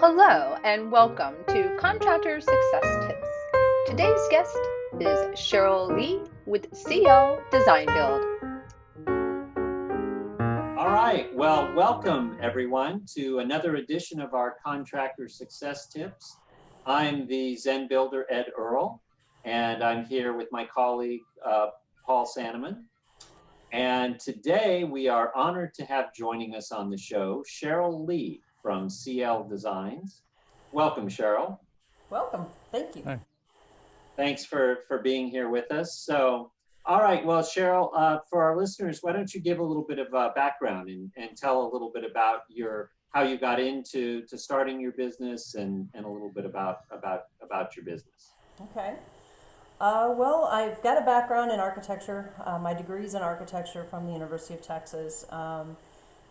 Hello and welcome to Contractor Success Tips. Today's guest is Cheryl Lee with CL Design Build. All right, well, welcome everyone to another edition of our Contractor Success Tips. I'm the Zen Builder, Ed Earl, and I'm here with my colleague, Paul Sanneman. And today we are honored to have joining us on the show, Cheryl Lee from CL Designs. Welcome, Cheryl. Welcome. Thank you. Hi. Thanks for being here with us. So, all right, well, Cheryl, for our listeners, why don't you give a little bit of background and tell a little bit about how you got into starting your business and a little bit about your business. Okay. Well, I've got a background in architecture. My degree's in architecture from the University of Texas,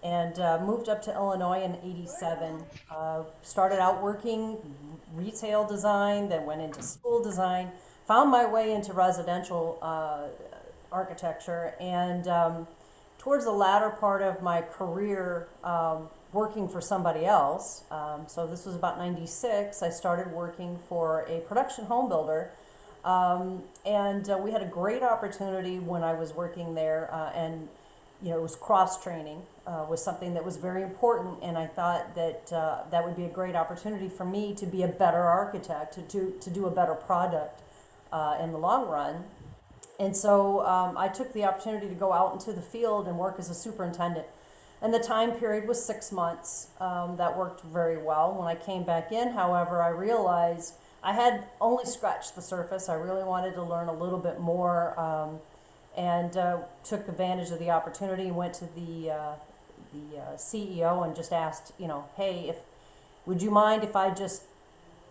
and moved up to Illinois in '87. Started out working retail design, then went into school design, found my way into residential architecture, and towards the latter part of my career, working for somebody else. So this was about '96. I started working for a production home builder. And we had a great opportunity when I was working there, and it was cross training was something that was very important, and I thought that that would be a great opportunity for me to be a better architect, to do a better product in the long run. And so I took the opportunity to go out into the field and work as a superintendent. And the time period was 6 months. That worked very well. When I came back in, however, I realized I had only scratched the surface. I really wanted to learn a little bit more, and took advantage of the opportunity and went to the CEO and just asked, hey, would you mind if I just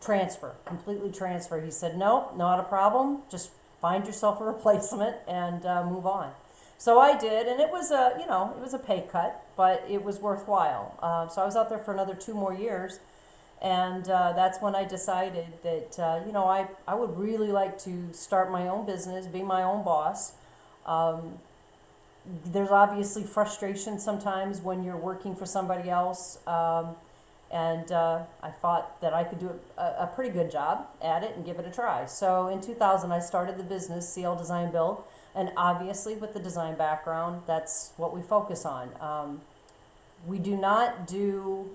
completely transfer? He said, no, not a problem. Just find yourself a replacement and move on. So I did, and it was it was a pay cut, but it was worthwhile. So I was out there for another 2 more years. And that's when I decided that, I would really like to start my own business, be my own boss. There's obviously frustration sometimes when you're working for somebody else. And I thought that I could do a pretty good job at it and give it a try. So in 2000, I started the business, CL Design Build. And obviously with the design background, that's what we focus on. We do not do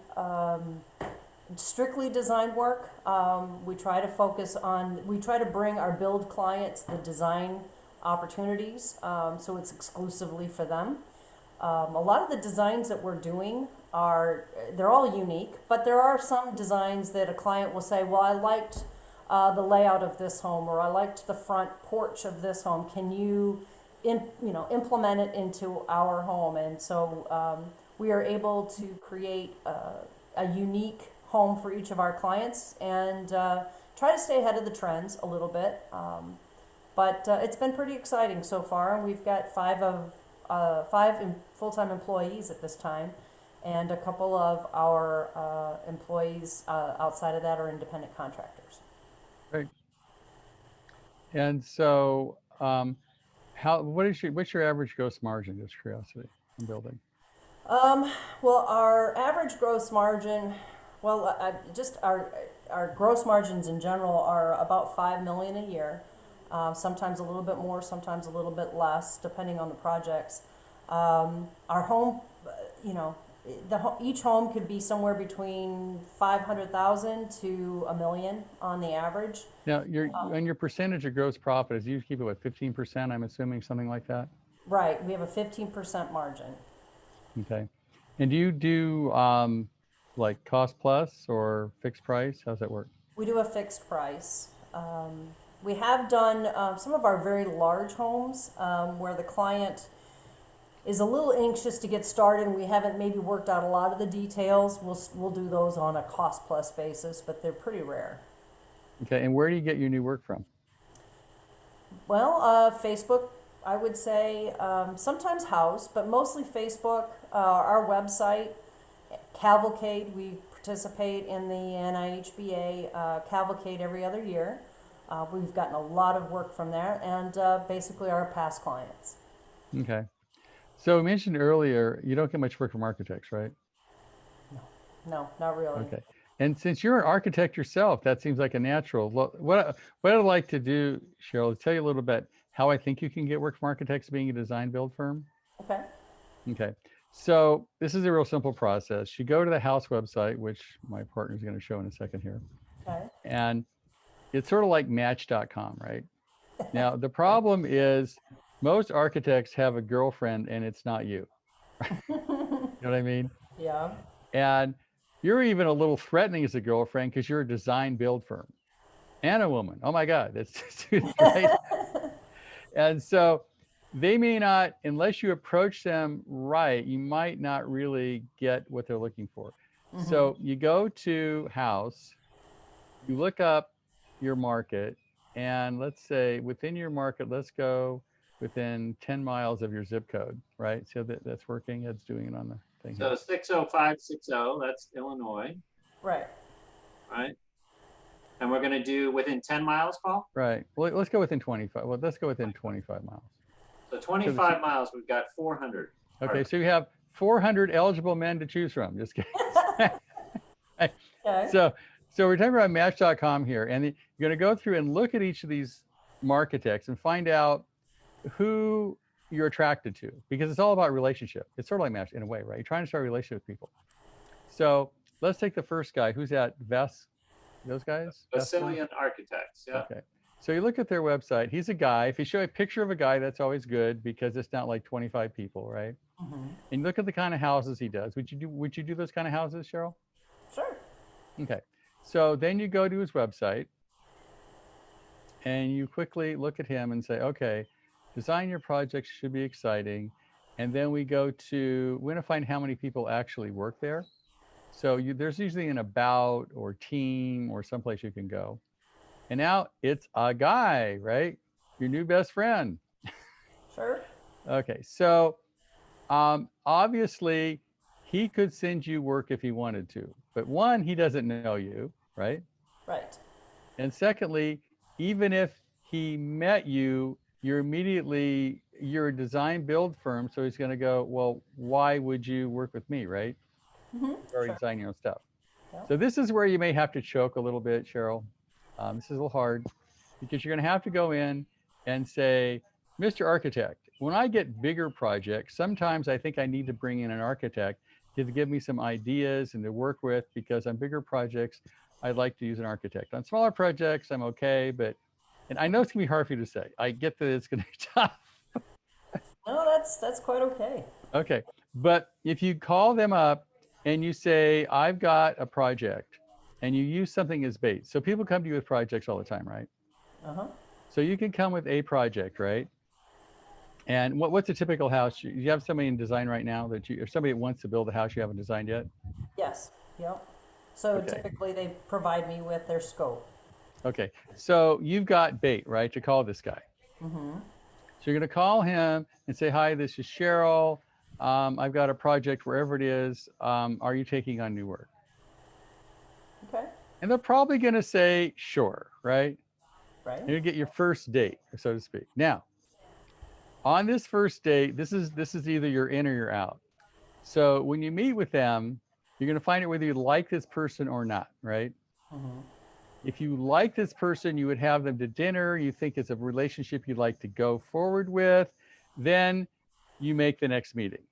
strictly design work. We try to bring our build clients the design opportunities, so it's exclusively for them. A lot of the designs that we're doing they're all unique, but there are some designs that a client will say, well, I liked the layout of this home, or I liked the front porch of this home. Can you implement it into our home? And so we are able to create a unique home for each of our clients and try to stay ahead of the trends a little bit. But it's been pretty exciting so far. We've got five full-time employees at this time, and a couple of our employees outside of that are independent contractors. Great. And so, what's your average gross margin? Just curiosity in building. Well, our average gross margin, just our gross margins in general are about $5 million a year. Sometimes a little bit more, sometimes a little bit less, depending on the projects. Our home, each home could be somewhere between 500,000 to $1 million on the average. Now, your percentage of gross profit is you keep it at 15%. I'm assuming something like that. Right. We have a 15% margin. Okay. And do you do like cost plus or fixed price? How's that work? We do a fixed price. We have done some of our very large homes where the client is a little anxious to get started and we haven't maybe worked out a lot of the details. We'll do those on a cost plus basis, but they're pretty rare. Okay. And where do you get your new work from? Well, Facebook, I would say, sometimes House, but mostly Facebook, our website, Cavalcade. We participate in the NIHBA Cavalcade every other year. We've gotten a lot of work from there, and basically our past clients. Okay. So you mentioned earlier, you don't get much work from architects, right? No, not really. Okay. And since you're an architect yourself, that seems like a natural. What I'd like to do, Cheryl, is tell you a little bit how I think you can get work from architects being a design build firm. Okay. Okay. So this is a real simple process. You go to the house website, which my partner is going to show in a second here. Okay. And it's sort of like match.com, right? Now, the problem is most architects have a girlfriend and it's not you. You know what I mean? Yeah. And you're even a little threatening as a girlfriend because you're a design build firm and a woman. Oh my God, that's right. And so they may not, unless you approach them right, you might not really get what they're looking for. So you go to house, you look up your market, and let's say within your market, let's go within 10 miles of your zip code, right? So that's working. It's doing it on the thing. So 60560, that's Illinois, Right. right? And we're going to do within 10 miles, Paul? Right. Well, let's go within 25. Well, let's go within 25 miles. So 25 miles, we've got 400. Okay, so you have 400 eligible men to choose from. Just kidding. Okay. So we're talking about Match.com here, and you're going to go through and look at each of these architects and find out who you're attracted to, because it's all about relationship. It's sort of like Match in a way, right? You're trying to start a relationship with people. So let's take the first guy. Who's at Vest? Those guys? Basilian Architects, yeah. Okay. So you look at their website. He's a guy. If you show a picture of a guy, that's always good because it's not like 25 people, right? And look at the kind of houses he does. Would you do those kind of houses, Cheryl? Sure. Okay. So then you go to his website and you quickly look at him and say, okay, design your projects should be exciting. And then we're going to find how many people actually work there. So there's usually an about or team or someplace you can go. And now it's a guy, right? Your new best friend. Sure. Okay. So obviously he could send you work if he wanted to, but one, he doesn't know you, right? Right. And secondly, even if he met you, you're a design build firm. So he's going to go, well, why would you work with me, right? You already design your own stuff. Yeah. So this is where you may have to choke a little bit, Cheryl. This is a little hard because you're going to have to go in and say, Mr. Architect, when I get bigger projects, sometimes I think I need to bring in an architect to give me some ideas and to work with, because on bigger projects, I'd like to use an architect. On smaller projects, I'm okay, and I know it's gonna be hard for you to say. I get that it's gonna be tough. No, that's quite okay. Okay, but if you call them up and you say, I've got a project, and you use something as bait. So people come to you with projects all the time, right? So you can come with a project, right? And what's a typical house? You have somebody in design right now or somebody that wants to build a house you haven't designed yet? Yes. Yep. So typically they provide me with their scope. Okay. So you've got bait, right, to call this guy. So you're going to call him and say, hi, this is Cheryl. I've got a project wherever it is. Are you taking on new work? Okay. And they're probably going to say, sure, right? Right. And you get your first date, so to speak. Now, on this first date, this is either you're in or you're out. So when you meet with them, you're going to find out whether you like this person or not, right? If you like this person, you would have them to dinner, you think it's a relationship you'd like to go forward with, then you make the next meeting.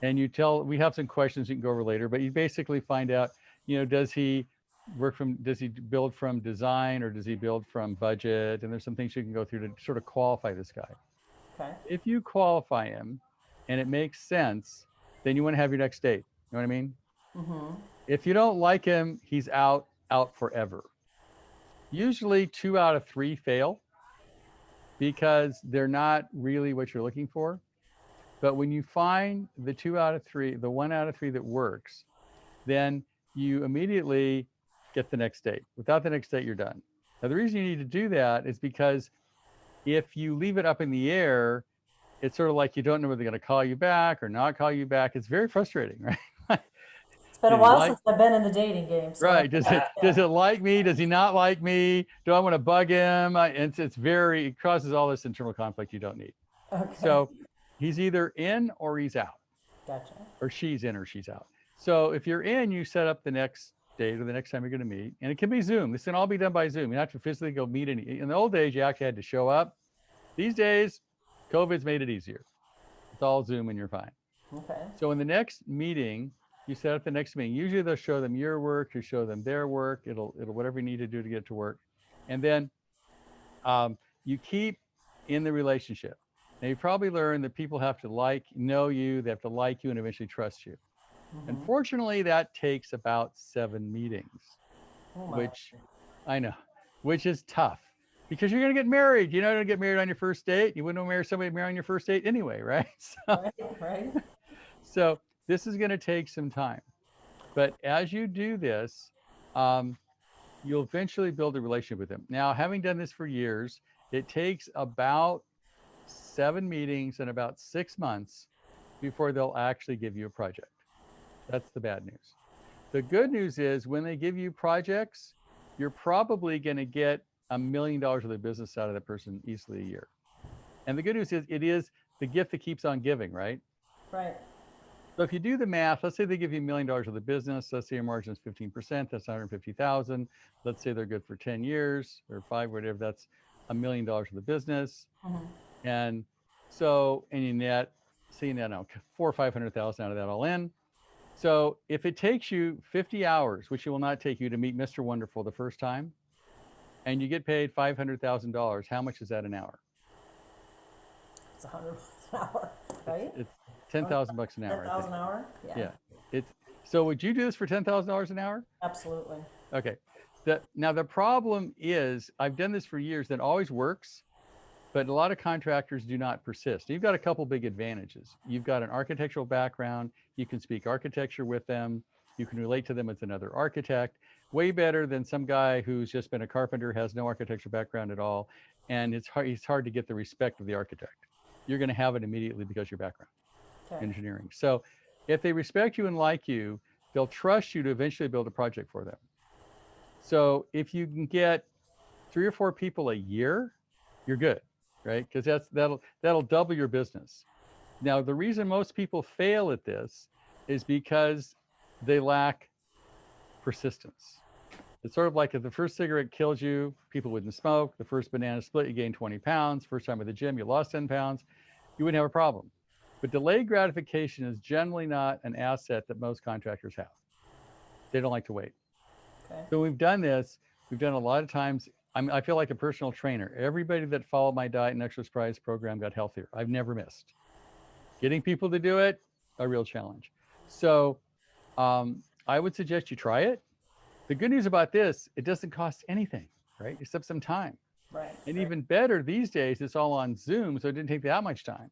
And we have some questions you can go over later, but you basically find out, does he build from design or does he build from budget? And there's some things you can go through to sort of qualify this guy. Okay. If you qualify him and it makes sense, then you want to have your next date. You know what I mean? If you don't like him, he's out forever. Usually 2 out of 3 fail because they're not really what you're looking for. But when you find the 2 out of 3, the 1 out of 3 that works, then you immediately get the next date. Without the next date, you're done. Now, the reason you need to do that is because if you leave it up in the air, it's sort of like you don't know whether they're going to call you back or not call you back. It's very frustrating, right? It's been a while since I've been in the dating game. So right. Does it like me? Does he not like me? Do I want to bug him? It causes all this internal conflict you don't need. Okay. So he's either in or he's out. Gotcha. Or she's in or she's out. So if you're in, you set up the next date or the next time you're going to meet, and it can be Zoom. This can all be done by Zoom. You don't have to physically go meet any. In the old days, you actually had to show up. These days, COVID's made it easier. It's all Zoom and you're fine. Okay. So in the next meeting, you set up the next meeting. Usually they'll show them your work, you show them their work. It'll whatever you need to do to get to work, and then you keep in the relationship. Now you probably learned that people have to know you, they have to like you, and eventually trust you. Unfortunately, that takes about 7 meetings, which I know, which is tough because you're going to get married. You're not going to get married on your first date. You wouldn't marry somebody on your first date anyway, right? Right. So this is going to take some time. But as you do this, you'll eventually build a relationship with them. Now, having done this for years, it takes about 7 meetings and about 6 months before they'll actually give you a project. That's the bad news. The good news is when they give you projects, you're probably going to get $1 million of the business out of that person easily a year. And the good news is it is the gift that keeps on giving, right? Right. So if you do the math, let's say they give you $1 million of the business. Let's say your margin is 15%. That's 150,000. Let's say they're good for 10 years or 5, whatever. That's $1 million of the business. And so, and you net, say you net out 400,000 or 500,000 out of that all in. So if it takes you 50 hours, which it will not take you to meet Mr. Wonderful the first time, and you get paid $500,000, how much is that an hour? It's $100 an hour, right? It's $10,000 an hour. $10,000 an hour? Yeah. So would you do this for $10,000 an hour? Absolutely. Okay. Now the problem is I've done this for years. That always works, but a lot of contractors do not persist. You've got a couple big advantages. You've got an architectural background. You can speak architecture with them. You can relate to them as another architect. Way better than some guy who's just been a carpenter, has no architecture background at all, and it's hard to get the respect of the architect. You're going to have it immediately because of your background. Okay. Engineering. So if they respect you and like you, they'll trust you to eventually build a project for them. So if you can get 3 or 4 people a year, you're good, right? Because that'll double your business. Now, the reason most people fail at this is because they lack persistence. It's sort of like if the first cigarette kills you, people wouldn't smoke. The first banana split, you gain 20 pounds. First time at the gym, you lost 10 pounds. You wouldn't have a problem. But delayed gratification is generally not an asset that most contractors have. They don't like to wait. Okay. So we've done this. We've done a lot of times. I feel like a personal trainer. Everybody that followed my diet and exercise program got healthier. I've never missed. Getting people to do it, a real challenge. So I would suggest you try it. The good news about this, it doesn't cost anything, right? Except some time. Right. And even better these days, it's all on Zoom, so it didn't take that much time.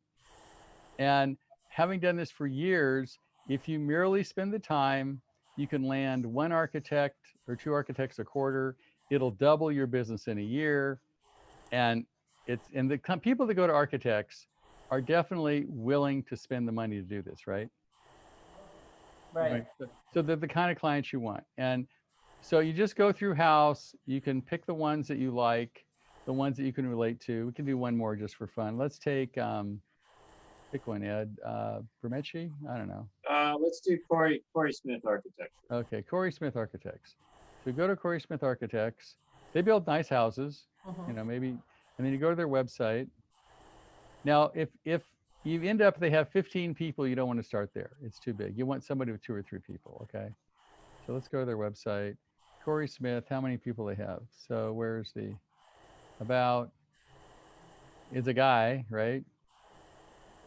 And having done this for years, if you merely spend the time, you can land 1 architect or 2 architects a quarter. It'll double your business in a year. And the people that go to architects are definitely willing to spend the money to do this, right? Right. So they're the kind of clients you want. And so you just go through house, you can pick the ones that you like, the ones that you can relate to. We can do one more just for fun. Let's take, pick one, Ed. Bermecci? I don't know. Let's do Corey Smith Architecture. Okay, Corey Smith Architects. So go to Corey Smith Architects. They build nice houses, maybe, and then you go to their website. Now, if you end up, they have 15 people, you don't want to start there. It's too big. You want somebody with 2 or 3 people, okay? So let's go to their website. Corey Smith, how many people they have? So where's the, it's a guy, right?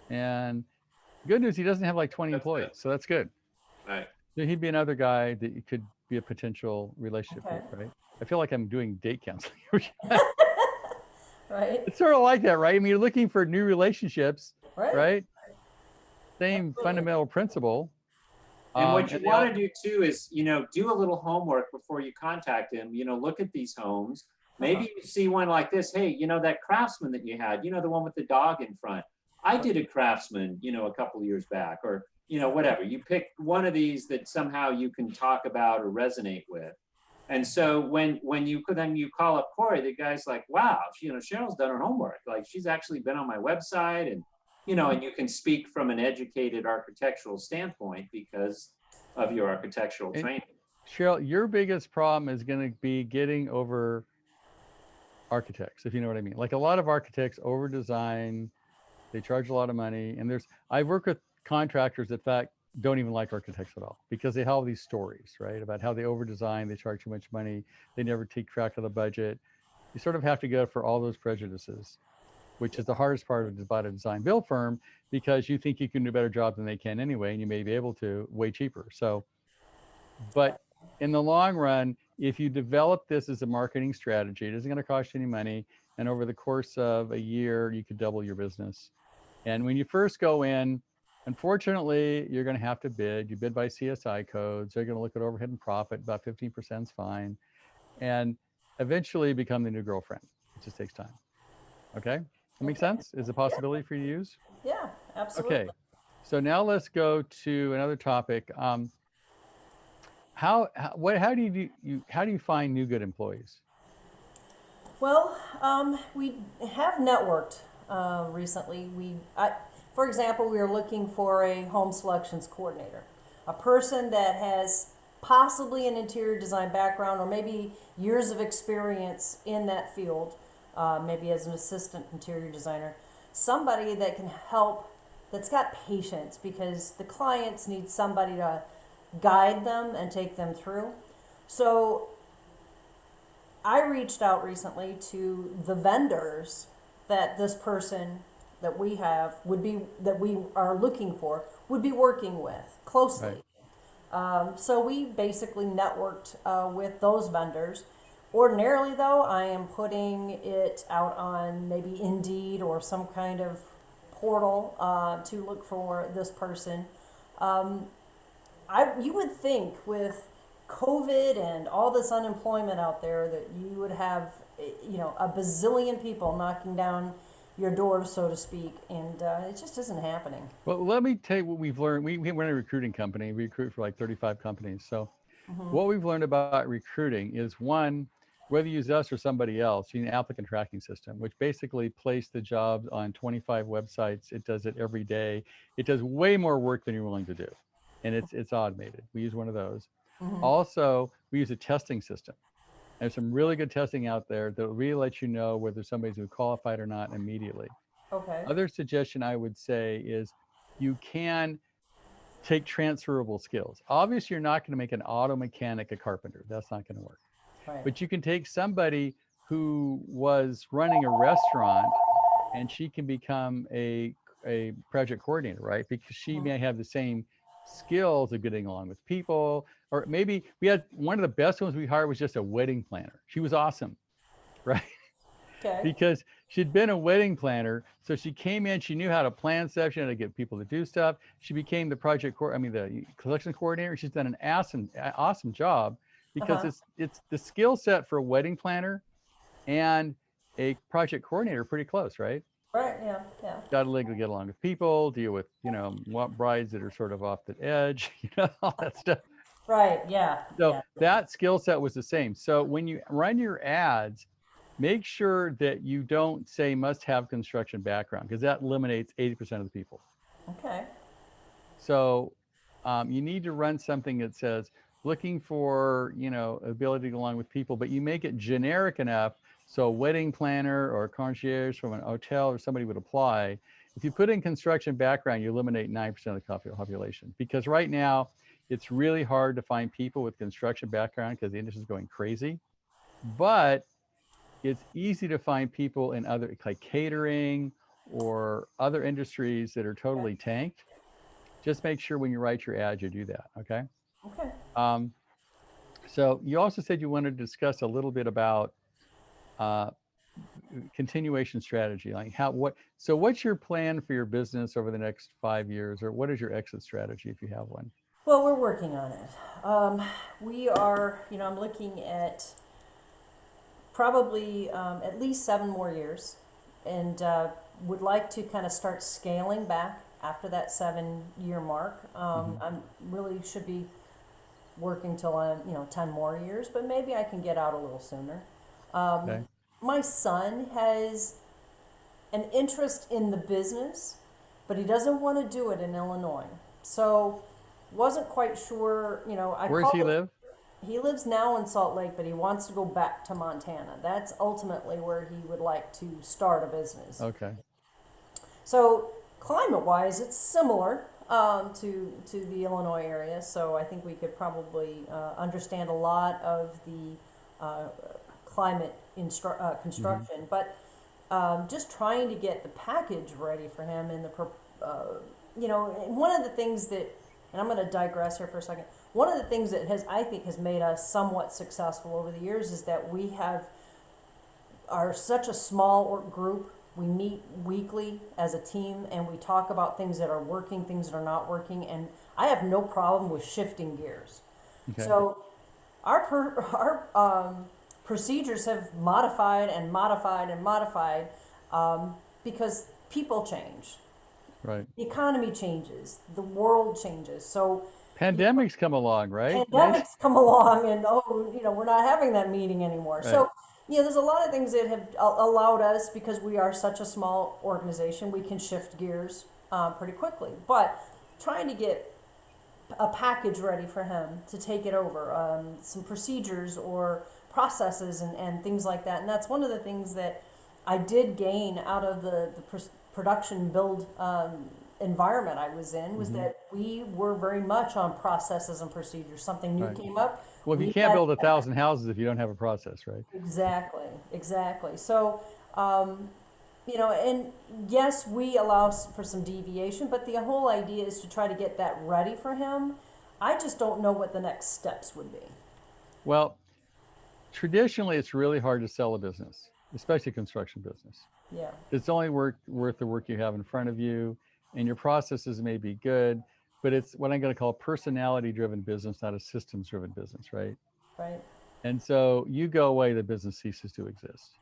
And good news, he doesn't have like 20 employees, so that's good. Right. So he'd be another guy that you could be a potential relationship with, right? I feel like I'm doing date counseling. Right. It's sort of like that, right? I mean, you're looking for new relationships, right? Same Absolutely. fundamental principle. And what you want to do too is, do a little homework before you contact him. Look at these homes. Maybe you see one like this. Hey, that Craftsman that you had, the one with the dog in front. I did a Craftsman, a couple of years back, or, whatever. You pick one of these that somehow you can talk about or resonate with. And so when you call up Corey, the guy's like, wow, Cheryl's done her homework. Like, she's actually been on my website, and and you can speak from an educated architectural standpoint because of your architectural And training. Cheryl, your biggest problem is going to be getting over architects, if you know what I mean. Like a lot of architects over design, they charge a lot of money. And I work with contractors that, in fact, don't even like architects at all because they have all these stories, right? About how they over design, they charge too much money, they never take track of the budget. You sort of have to go for all those prejudices, which is the hardest part about a design build firm, because you think you can do a better job than they can anyway, and you may be able to way cheaper. So, but in the long run, if you develop this as a marketing strategy, it isn't going to cost you any money. And over the course of a year, you could double your business. And when you first go in, unfortunately, you're going to have to bid. You bid by CSI codes. They're going to look at overhead and profit. About 15% is fine. And eventually become the new girlfriend. It just takes time. Okay? That makes sense? Is a possibility for you to use? Yeah, absolutely. Okay. So now let's go to another topic. How do you find new good employees? Well, we have networked recently. For example, we are looking for a home selections coordinator, a person that has possibly an interior design background or maybe years of experience in that field, maybe as an assistant interior designer, somebody that can help, that's got patience, because the clients need somebody to guide them and take them through. So I reached out recently to the vendors that this person that we have that we are looking for would be working with closely. Right. So we basically networked with those vendors. Ordinarily, though, I am putting it out on maybe Indeed or some kind of portal to look for this person. You would think with COVID and all this unemployment out there that you would have, a bazillion people knocking down your door, so to speak, and it just isn't happening. Well, let me tell you what we've learned. We're a recruiting company. We recruit for like 35 companies. So what we've learned about recruiting is, one, whether you use us or somebody else, you need an applicant tracking system, which basically places the jobs on 25 websites. It does it every day. It does way more work than you're willing to do. And it's automated. We use one of those. Also, we use a testing system. There's some really good testing out there that will really let you know whether somebody's qualified or not immediately. Okay. Other suggestion I would say is you can take transferable skills. Obviously, you're not going to make an auto mechanic a carpenter. That's not going to work. Right. But you can take somebody who was running a restaurant and she can become a project coordinator, right? Because she may have the same skills of getting along with people. Or maybe we had one of the best ones we hired was just a wedding planner. She was awesome, right? Okay. Because she'd been a wedding planner, so she came in, she knew how to plan stuff, she knew how to get people to do stuff. She became the the collection coordinator. She's done an awesome job, because it's the skill set for a wedding planner and a project coordinator pretty close, right? Right. Yeah. Yeah. Got to get along with people, deal with brides that are sort of off the edge, all that stuff. Right. Yeah. So that skill set was the same. So when you run your ads, make sure that you don't say must have construction background, because that eliminates 80% of the people. Okay. So you need to run something that says looking for, ability to get along with people, but you make it generic enough so a wedding planner or a concierge from an hotel or somebody would apply. If you put in construction background, you eliminate 9% of the population, because right now it's really hard to find people with construction background because the industry is going crazy. But it's easy to find people in other, like catering or other industries that are totally tanked. Just make sure when you write your ad, you do that. Okay. Okay. So you also said you wanted to discuss a little bit about continuation strategy, like so what's your plan for your business over the next 5 years, or what is your exit strategy if you have one? Well, we're working on it. We are, I'm looking at probably at least 7 more years, and would like to kind of start scaling back after that 7-year mark. I really should be working till I'm 10 more years, but maybe I can get out a little sooner. Okay. My son has an interest in the business, but he doesn't want to do it in Illinois. So wasn't quite sure, I Where does called he live? He lives now in Salt Lake, but he wants to go back to Montana. That's ultimately where he would like to start a business. Okay. So climate-wise, it's similar to the Illinois area. So I think we could probably understand a lot of the climate construction, but just trying to get the package ready for him and and one of the things that, and I'm going to digress here for a second. One of the things that I think has made us somewhat successful over the years is that we are such a small group. We meet weekly as a team and we talk about things that are working, things that are not working, and I have no problem with shifting gears. Okay. So our procedures have modified and modified and modified because people change. Right. The economy changes, the world changes. So Pandemics come along, right? pandemics come along and we're not having that meeting anymore. Right. So there's a lot of things that have allowed us, because we are such a small organization, we can shift gears pretty quickly. But trying to get a package ready for him to take it over, some procedures or processes and things like that. And that's one of the things that I did gain out of the production build environment I was in, was that we were very much on processes and procedures. Something new came up. Well, if you can't build 1,000 houses if you don't have a process, right? Exactly. So, and yes, we allow for some deviation, but the whole idea is to try to get that ready for him. I just don't know what the next steps would be. Well, traditionally, it's really hard to sell a business, especially a construction business. Yeah. It's only worth the work you have in front of you, and your processes may be good, but it's what I'm going to call a personality-driven business, not a systems-driven business, right? Right. And so you go away, the business ceases to exist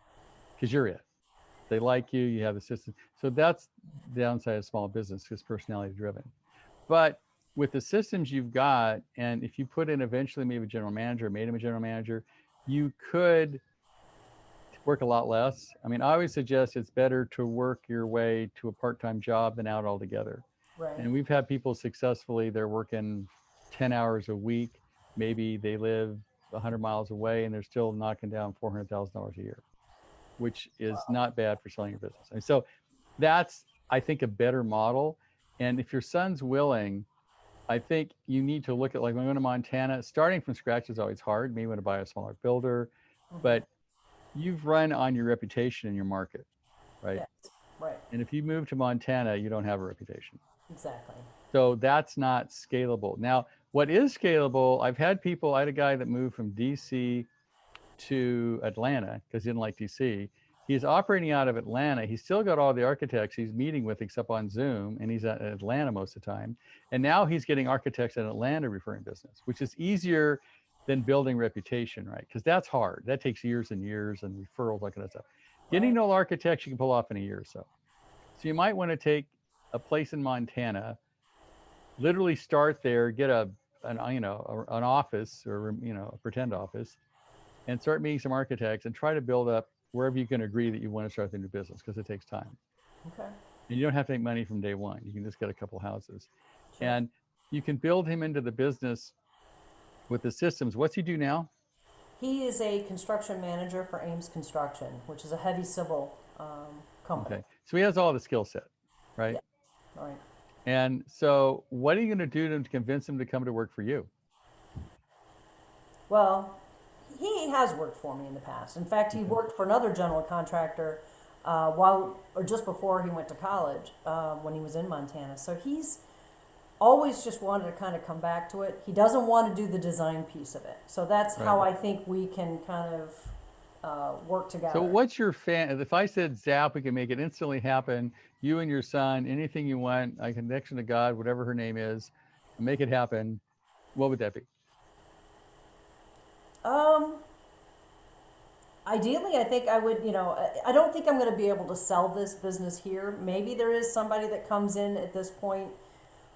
because you're it. They like you, you have a system. So that's the downside of small business, is personality-driven. But with the systems you've got, and if you put in eventually maybe a general manager, made him a general manager, you could work a lot less. I mean, I always suggest it's better to work your way to a part-time job than out altogether. Right. And we've had people successfully, they're working 10 hours a week. Maybe they live 100 miles away and they're still knocking down $400,000 a year, which is not bad for selling your business. And so that's, I think, a better model. And if your son's willing, I think you need to look at, like when we went to Montana, starting from scratch is always hard. Maybe you want to buy a smaller builder, but you've run on your reputation in your market, right? Yes. Right. And if you move to Montana, you don't have a reputation. Exactly. So that's not scalable. Now, what is scalable, I had a guy that moved from DC to Atlanta because he didn't like DC. He's operating out of Atlanta. He's still got all the architects he's meeting with except on Zoom, and he's at Atlanta most of the time. And now he's getting architects in Atlanta referring business, which is easier than building reputation, right? Because that's hard. That takes years and years and referrals, that kind of stuff. Getting no architects you can pull off in a year or so. So you might want to take a place in Montana, literally start there, get an office or a pretend office, and start meeting some architects and try to build up wherever you can agree that you want to start the new business, because it takes time. Okay. And you don't have to make money from day one. You can just get a couple houses. Sure. And you can build him into the business with the systems. What's he do now? He is a construction manager for Ames Construction, which is a heavy civil company. Okay. So he has all the skill set, right? Yeah. All right. And so what are you going to do to convince him to come to work for you? Well, he has worked for me in the past. In fact, he worked for another general contractor just before he went to college when he was in Montana. So he's always just wanted to kind of come back to it. He doesn't want to do the design piece of it. So that's how I think we can kind of work together. So what's your if I said zap, we can make it instantly happen, you and your son, anything you want, a connection to God, whatever her name is, make it happen, what would that be? Ideally, I think I would, I don't think I'm going to be able to sell this business here. Maybe there is somebody that comes in at this point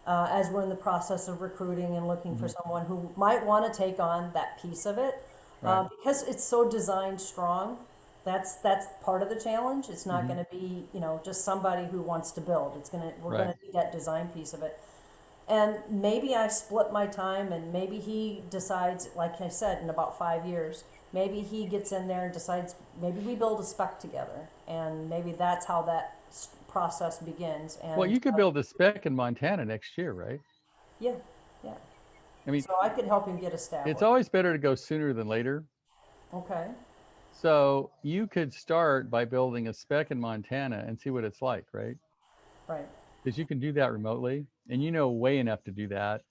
as we're in the process of recruiting and looking for someone who might want to take on that piece of it. Because it's so design strong, that's part of the challenge. It's not going to be, just somebody who wants to build. We're going to need that design piece of it. And maybe I split my time, and maybe he decides, like I said, in about 5 years, maybe he gets in there and decides, maybe we build a spec together, and maybe that's how that process begins. And Well, you could build a spec in Montana next year, right? yeah, yeah. I mean, So I could help him get it's established. always better to go sooner than later. Okay. So you could start by building a spec in Montana and see what it's like, right? Right. Because you can do that remotely, and you know way enough to do that.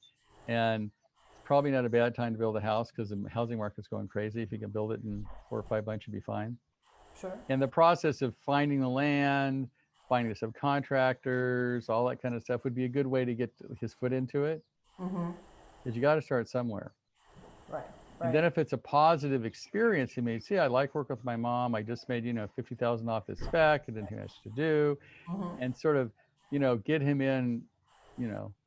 And it's probably not a bad time to build a house because the housing market's going crazy. If you can build it in 4 or 5 months, you'd be fine. Sure. And the process of finding the land, finding the subcontractors, all that kind of stuff would be a good way to get his foot into it. Mm-hmm. Because you got to start somewhere. Right. And then if it's a positive experience, he may see, I like working with my mom. I just made, $50,000 off this spec. I didn't have much to do. Mm-hmm. And sort of, get him in,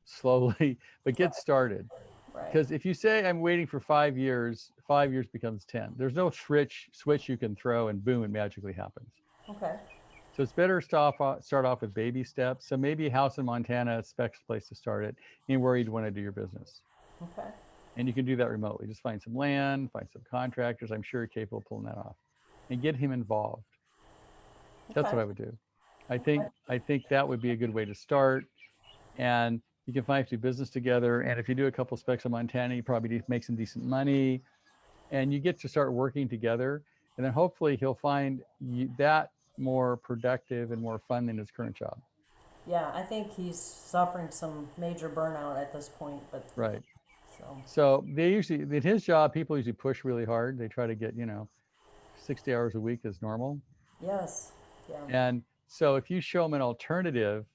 slowly, but get started. Right. Because if you say I'm waiting for 5 years, 5 years becomes 10. There's no switch you can throw and boom, it magically happens. Okay. So it's better start off with baby steps. So maybe a house in Montana, a spec place to start it, anywhere you'd want to do your business. Okay. And you can do that remotely. Just find some land, find some contractors. I'm sure you're capable of pulling that off, and get him involved. That's Okay. what I would do. I think that would be a good way to start. And you can find do business together. And if you do a couple specs in Montana, you probably make some decent money, and you get to start working together. And then hopefully he'll find that more productive and more fun than his current job. Yeah, I think he's suffering some major burnout at this point, but Right. so So they usually, in his job, people usually push really hard. They try to get, 60 hours a week is normal. yes. Yeah. And so if you show them an alternative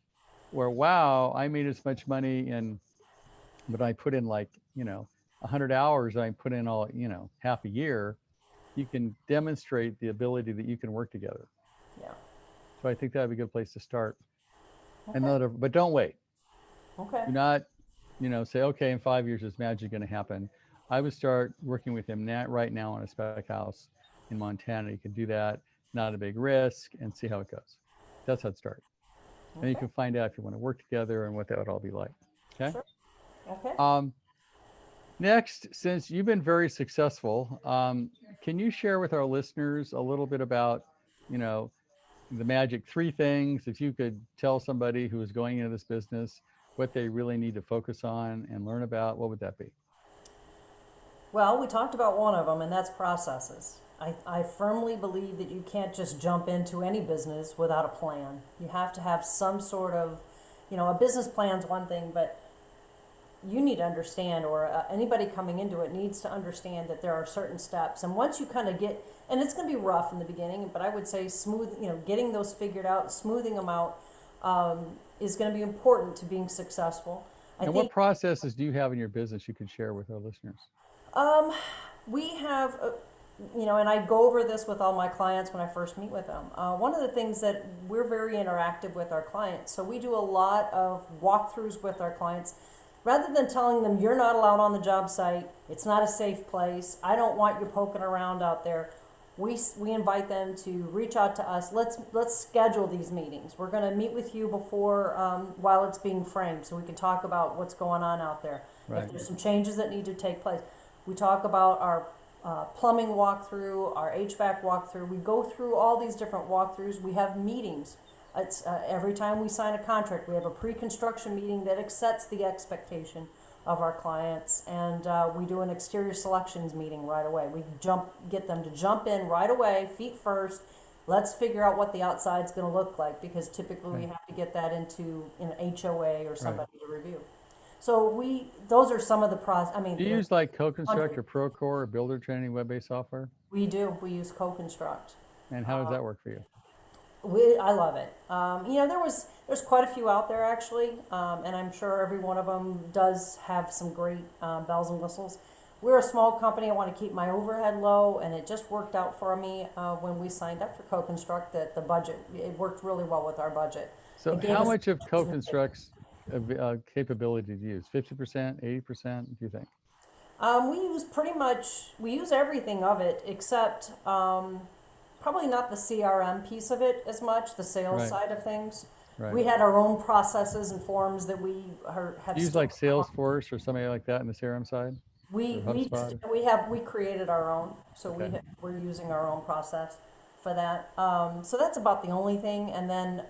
where, wow, I made as much money but I put in 100 hours, I put in all, half a year, you can demonstrate the ability that you can work together. Yeah. So I think that'd be a good place to start. Okay. But don't wait. Okay. Do not, say, okay, in 5 years, is magic going to happen? I would start working with him right now on a spec house in Montana. You can do that, not a big risk, and see how it goes. That's how it starts. And you can find out if you want to work together and what that would all be like. Okay. Sure. Okay. Next, since you've been very successful, can you share with our listeners a little bit about, the magic 3 things? If you could tell somebody who is going into this business what they really need to focus on and learn about, what would that be? Well, we talked about one of them, and that's processes. I firmly believe that you can't just jump into any business without a plan. You have to have some sort of, a business plan's one thing, but you need to understand, or anybody coming into it needs to understand that there are certain steps. And once you kind of get, and it's going to be rough in the beginning, but I would say getting those figured out, smoothing them out, is going to be important to being successful. And what processes do you have in your business you could share with our listeners? We have, and I go over this with all my clients when I first meet with them. One of the things that we're very interactive with our clients, so we do a lot of walkthroughs with our clients. Rather than telling them you're not allowed on the job site, it's not a safe place, I don't want you poking around out there, we invite them to reach out to us. Let's schedule these meetings. We're going to meet with you before while it's being framed, so we can talk about what's going on out there. Right. If there's some changes that need to take place, we talk about our plumbing walkthrough, our HVAC walkthrough. We go through all these different walkthroughs. We have meetings. It's every time we sign a contract, we have a pre-construction meeting that sets the expectation of our clients, and we do an exterior selections meeting right away. We get them to jump in right away, feet first. Let's figure out what the outside's going to look like, because typically we have to get that into an HOA or somebody to review. So those are some of the do you use like Co-Construct or Procore or Builder Training web-based software? We do. We use Co-Construct. And how does that work for you? I love it. There's quite a few out there actually, and I'm sure every one of them does have some great bells and whistles. We're a small company. I want to keep my overhead low, and it just worked out for me when we signed up for Co-Construct that the budget, it worked really well with our budget. So how much of Co-Construct's capability do you use? 50%, 80%, do you think? We use everything of it except probably not the CRM piece of it as much, the sales side of things. Right. We had our own processes and forms that we have Use still like Salesforce or something like that in the CRM side, or HubSpot. we created our own, so Okay. we're using our own process for that. So that's about the only thing, and then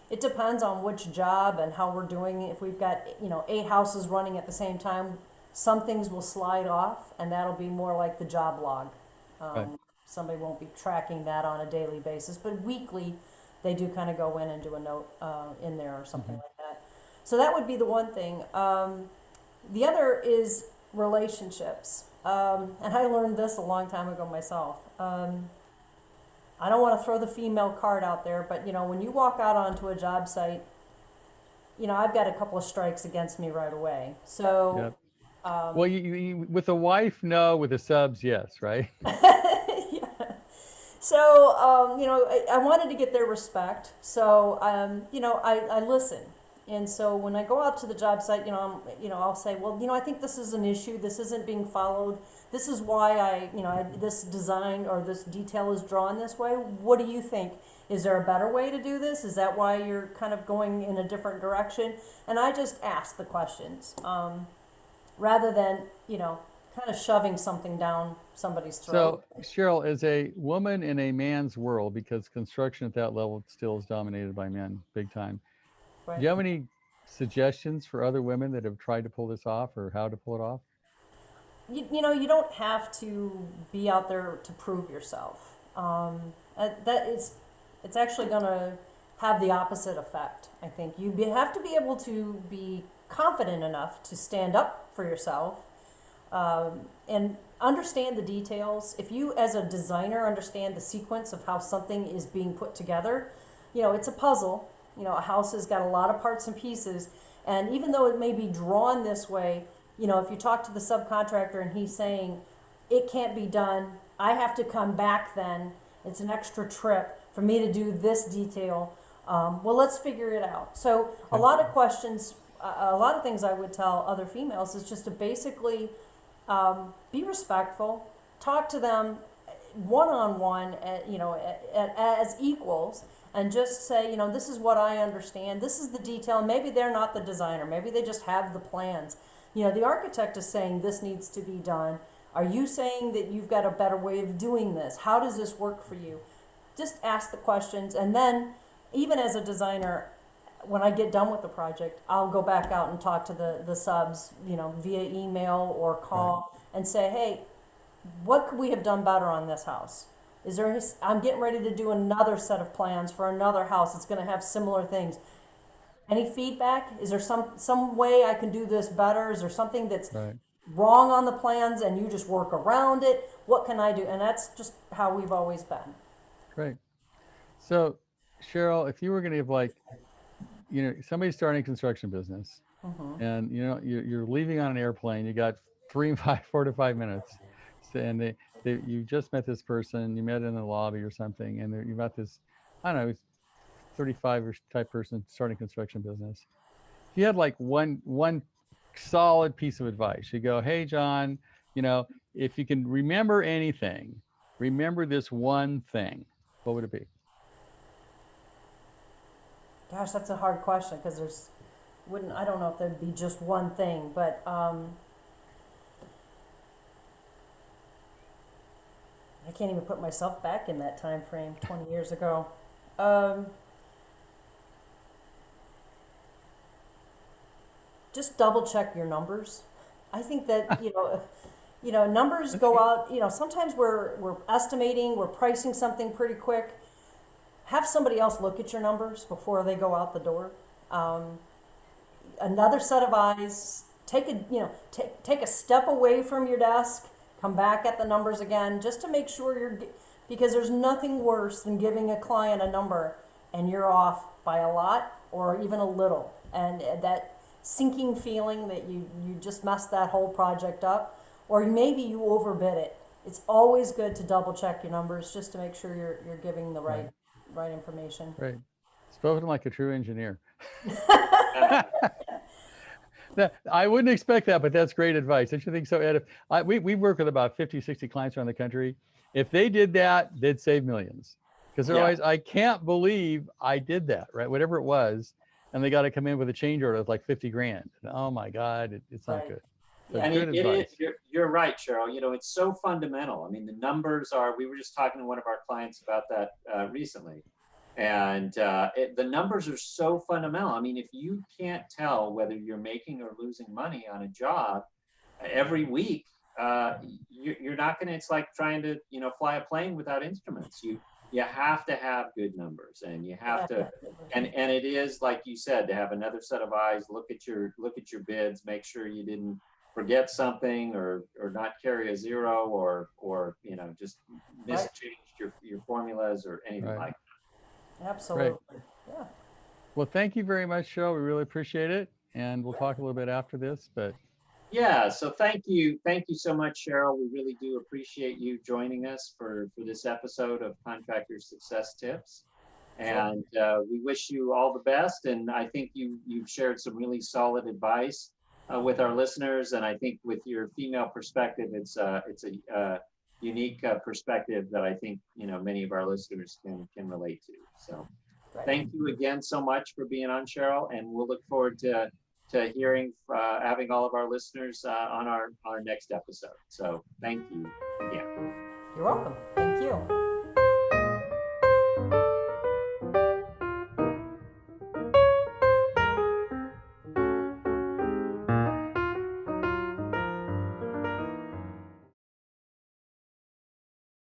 it depends on which job and how we're doing. If we've got 8 houses running at the same time, some things will slide off, and that'll be more like the job log. Right. Somebody won't be tracking that on a daily basis, but weekly they do kind of go in and do a note in there or something like that. So that would be the one thing. The other is relationships. And I learned this a long time ago myself. I don't want to throw the female card out there, but when you walk out onto a job site, I've got a couple of strikes against me right away. So, Yep. Well, you with a wife, no. With the subs, yes, right? yeah. So, I wanted to get their respect. So, I listen. And so when I go out to the job site, I'll say, well, I think this is an issue. This isn't being followed. This is why this design or this detail is drawn this way. What do you think? Is there a better way to do this? Is that why you're kind of going in a different direction? And I just ask the questions rather than, kind of shoving something down somebody's throat. So, Cheryl, as a woman in a man's world, because construction at that level still is dominated by men, big time. Right? Do you have any suggestions for other women that have tried to pull this off, or how to pull it off? You don't have to be out there to prove yourself. It's actually going to have the opposite effect. I think have to be able to be confident enough to stand up for yourself and understand the details. If you, as a designer, understand the sequence of how something is being put together, it's a puzzle. A house has got a lot of parts and pieces, and even though it may be drawn this way, if you talk to the subcontractor and he's saying, it can't be done, I have to come back then, it's an extra trip for me to do this detail, well, let's figure it out. So a lot of questions, a lot of things I would tell other females is just to basically be respectful, talk to them one-on-one, as equals, and just say, this is what I understand, this is the detail. Maybe they're not the designer, maybe they just have the plans. The architect is saying this needs to be done. Are you saying that you've got a better way of doing this? How does this work for you? Just ask the questions, and then even as a designer, when I get done with the project, I'll go back out and talk to the subs, via email or call, and say, hey, what could we have done better on this house? I'm getting ready to do another set of plans for another house. It's going to have similar things. Any feedback? Is there some way I can do this better? Is there something that's wrong on the plans and you just work around it? What can I do? And that's just how we've always been. Great. So, Cheryl, if you were going to have somebody's starting a construction business, and you're leaving on an airplane, you got 4 to 5 minutes, and you just met this person, you met in the lobby or something, and you got this, I don't know, 35-ish type person starting construction business. If you had like one solid piece of advice, you go, hey, John, if you can remember anything, remember this one thing. What would it be? Gosh, that's a hard question because I don't know if there'd be just one thing, but I can't even put myself back in that time frame 20 years ago. Just double check your numbers. I think that, numbers go out, sometimes we're estimating, we're pricing something pretty quick. Have somebody else look at your numbers before they go out the door. Another set of eyes, take a step away from your desk, come back at the numbers again, just to make sure because there's nothing worse than giving a client a number and you're off by a lot or even a little. And that sinking feeling that you just messed that whole project up, or maybe you overbid it. It's always good to double check your numbers just to make sure you're giving the right information. Right. Spoken like a true engineer. I wouldn't expect that, but that's great advice. Don't you think so, Ed? We work with about 50, 60 clients around the country. If they did that, they'd save millions. Because they're Yeah. always, I can't believe I did that, right? Whatever it was. And they got to come in with a change order of like 50 grand. And, oh my God, it's not Right. good. So Yeah. And good it advice. is, you're right, Cheryl. You know, it's so fundamental. I mean, the numbers are, we were just talking to one of our clients about that recently. And the numbers are so fundamental. I mean, if you can't tell whether you're making or losing money on a job every week, you're not going to, it's like trying to, you know, fly a plane without instruments. You have to have good numbers, and you have to, and it is, like you said, to have another set of eyes, look at your bids, make sure you didn't forget something or not carry a zero or you know, just mischanged your formulas or anything Right. like that. Absolutely. Yeah. Well, thank you very much, Cheryl. We really appreciate it. And we'll talk a little bit after this, but Yeah, so thank you so much, Cheryl. We really do appreciate you joining us for this episode of Contractor Success Tips. And we wish you all the best. And I think you've shared some really solid advice with our listeners. And I think with your female perspective, it's a unique perspective that I think, you know, many of our listeners can relate to. So thank you again so much for being on, Cheryl. And we'll look forward to hearing, having all of our listeners on our next episode. So thank you again. You're welcome. Thank you.